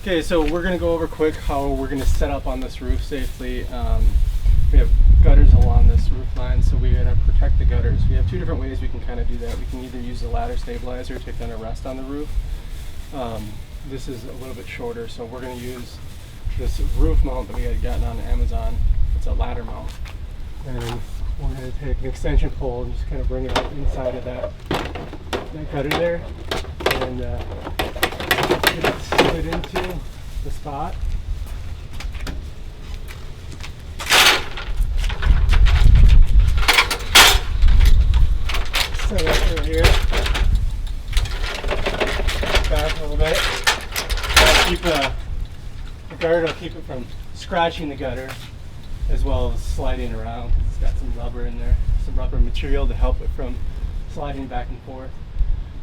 Okay, so we're going to go over quick how we're going to set up on this roof safely. We have gutters along this roof line, so we're going to protect the gutters. We have two different ways we can kind of do that. We can either use a ladder stabilizer to kind of rest on the roof. This is a little bit shorter, so we're going to use this roof mount that we had gotten on Amazon. It's a ladder mount. And we're going to take an extension pole and just kind of bring it up inside of that gutter there. And get it slid into the spot. Set it up over here. Back a little bit. Keep the guard will keep it from scratching the gutter as well as sliding around. It's got some rubber in there, some rubber material to help it from sliding back and forth.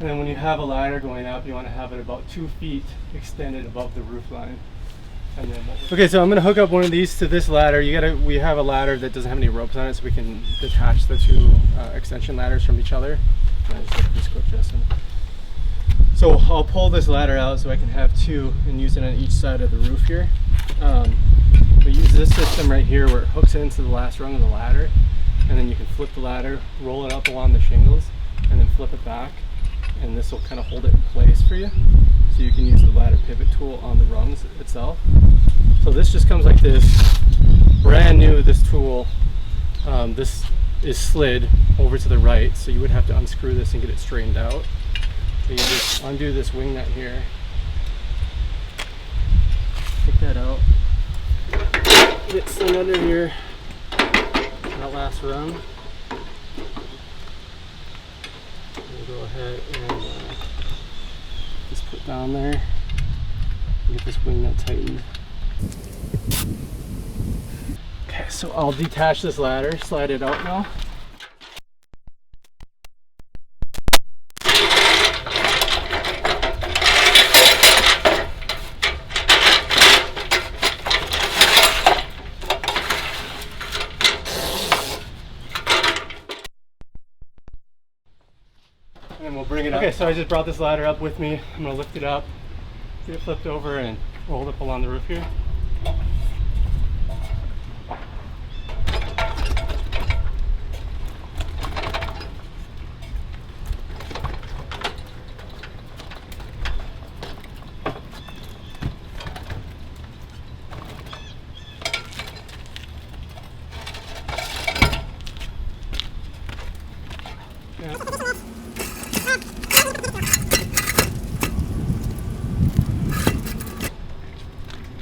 And then when you have a ladder going up, you want to have it about 2 feet extended above the roof line. And then okay, so I'm going to hook up one of these to this ladder. We have a ladder that doesn't have any ropes on it, so we can detach the two extension ladders from each other. Just go adjust them. So I'll pull this ladder out so I can have two and use it on each side of the roof here. We use this system right here where it hooks into the last rung of the ladder, and then you can flip the ladder, roll it up along the shingles, and then flip it back, and this will kind of hold it in place for you. So you can use the ladder pivot tool on the rungs itself. So this just comes like this, brand new, this tool. This is slid over to the right, so you would have to unscrew this and get it straightened out. So you just undo this wing nut here, take that out, get slid under here, that last rung. We'll go ahead and just put down there, get this wing nut tightened. Okay, so I'll detach this ladder, slide it out now. And then we'll bring it up. Okay, so I just brought this ladder up with me. I'm gonna lift it up, get it flipped over and rolled up along the roof here.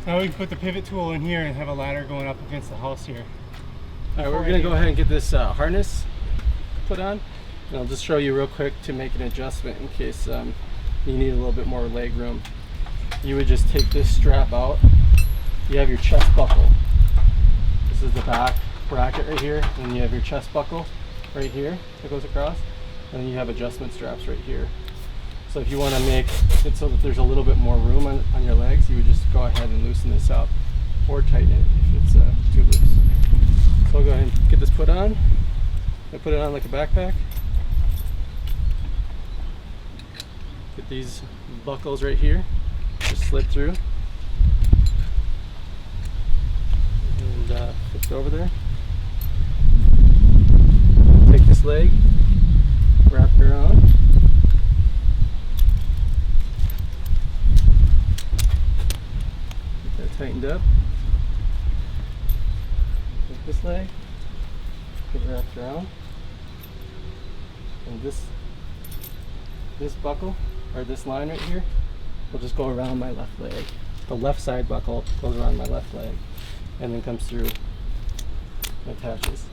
Now we can put the pivot tool in here and have a ladder going up against the house here. All right, we're going to go ahead and get this harness put on. And I'll just show you real quick to make an adjustment in case you need a little bit more leg room. You would just take this strap out. You have your chest buckle. This is the back bracket right here. And then you have your chest buckle right here that goes across. And then you have adjustment straps right here. So if you want to make it so that there's a little bit more room on your legs, you would just go ahead and loosen this up or tighten it if it's too loose. So I'll go ahead and get this put on. I put it on like a backpack. Get these buckles right here, just slid through. And flip it over there. Take this leg, wrap it around. Tightened up. Take this leg, get it wrapped around, and this buckle, or this line right here, will just go around my left leg. The left side buckle goes around my left leg, and then comes through and attaches.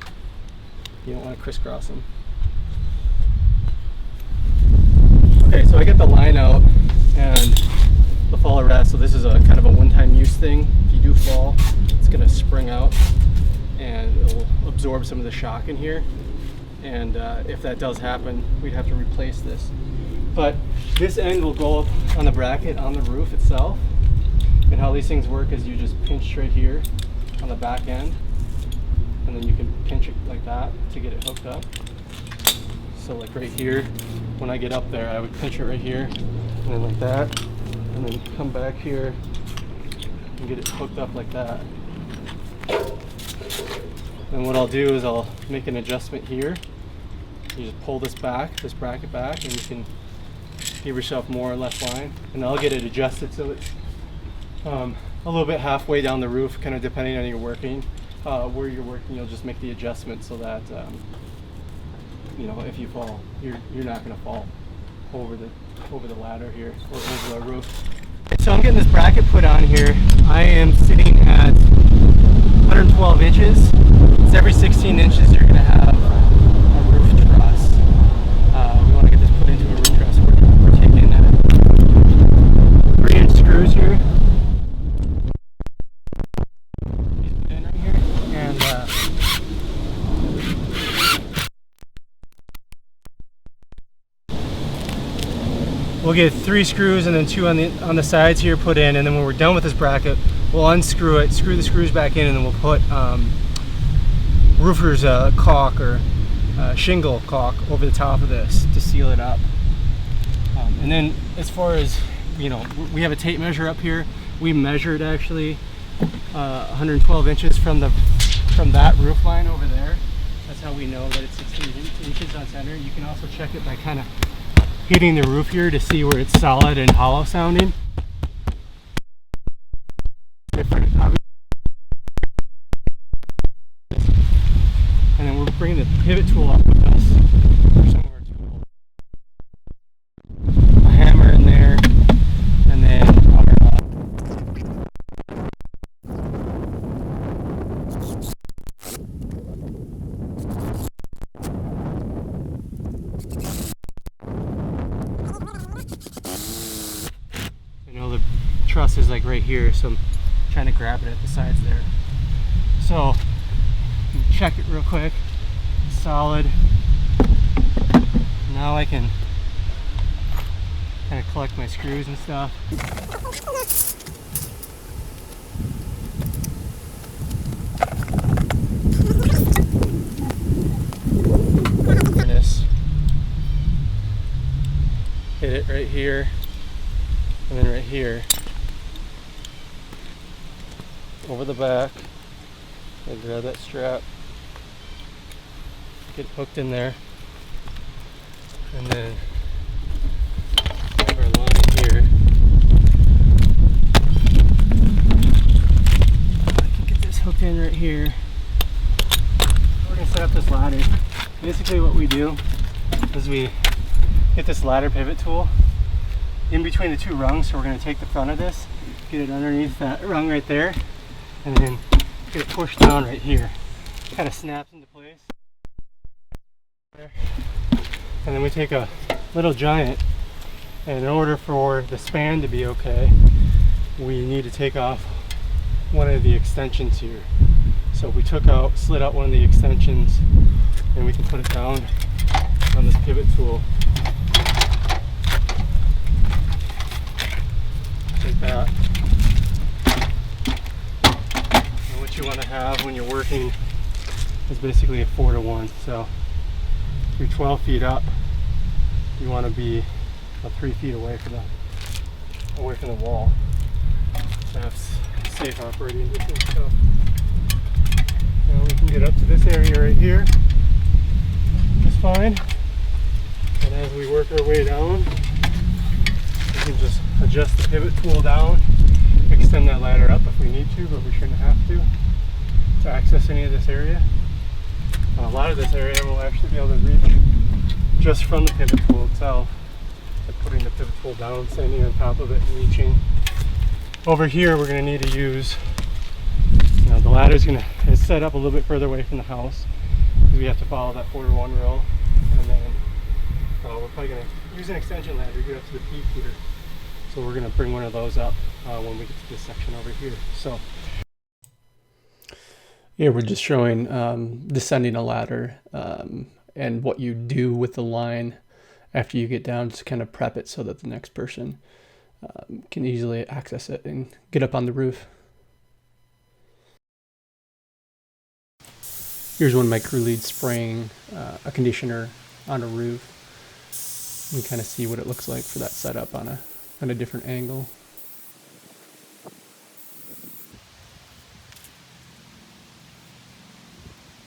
You don't want to crisscross them. Okay, so I get the line out, and the fall arrest. So this is a kind of a one-time use thing. If you do fall, it's going to spring out and it'll absorb some of the shock in here. And if that does happen, we'd have to replace this. But this end will go up on the bracket on the roof itself. And how these things work is you just pinch right here on the back end, and then you can pinch it like that to get it hooked up. So like right here, when I get up there, I would pinch it right here, and then like that. And then come back here and get it hooked up like that. And what I'll do is I'll make an adjustment here. You just pull this bracket back, and you can give yourself more or less line. And I'll get it adjusted so it's a little bit halfway down the roof, kind of depending on where you're working. You'll just make the adjustment so that you know, if you fall, you're not going to fall over the ladder here or over the roof. So I'm getting this bracket put on here. I am sitting at 112 inches. It's every 16 inches you're going to have a roof truss. We want to get this put into a roof truss. We're taking 3-inch screws here. These put in right here, and we'll get 3 screws and then 2 on the sides here put in, and then when we're done with this bracket, we'll unscrew it, screw the screws back in, and then we'll put roofer's caulk or shingle caulk over the top of this to seal it up. And then as far as, you know, we have a tape measure up here. We measured actually 112 inches from that roof line over there. That's how we know that it's 16 inches on center. You can also check it by kind of hitting the roof here to see where it's solid and hollow sounding. And then we're bringing the pivot tool up with us for some of our tools. A hammer in there, and then I know the truss is like right here, so I'm trying to grab it at the sides there. So check it real quick. Solid. Now I can kind of collect my screws and stuff. Hit it right here, and then right here. Over the back. And grab that strap, get hooked in there, and then our line here. I can get this hooked in right here. We're going to set up this ladder. Basically what we do is we get this ladder pivot tool in between the 2 rungs. So we're going to take the front of this, get it underneath that rung right there, and then get it pushed down right here. Kind of snaps into place. There. And then we take a little giant, and in order for the span to be okay, we need to take off one of the extensions here. So we slid out one of the extensions, and we can put it down on this pivot tool. Like that. What you want to have when you're working is basically a 4-to-1. So if you're 12 feet up, you want to be about 3 feet away from the wall. So that's safe operating distance. So now we can get up to this area right here just fine. And as we work our way down, we can just adjust the pivot tool down, extend that ladder up if we need to, but we shouldn't have to access any of this area. A lot of this area we'll actually be able to reach just from the pivot tool itself, by putting the pivot tool down, standing on top of it, and reaching. Over here we're going to need to use, you know, the ladder's going to set up a little bit further away from the house because we have to follow that 4-to-1 rule, and then we're probably going to use an extension ladder to get up to the peak here. So we're going to bring one of those up when we get to this section over here. So here we're just showing descending a ladder and what you do with the line after you get down to kind of prep it so that the next person can easily access it and get up on the roof. Here's one of my crew leads spraying a conditioner on a roof. You can kind of see what it looks like for that setup on a different angle.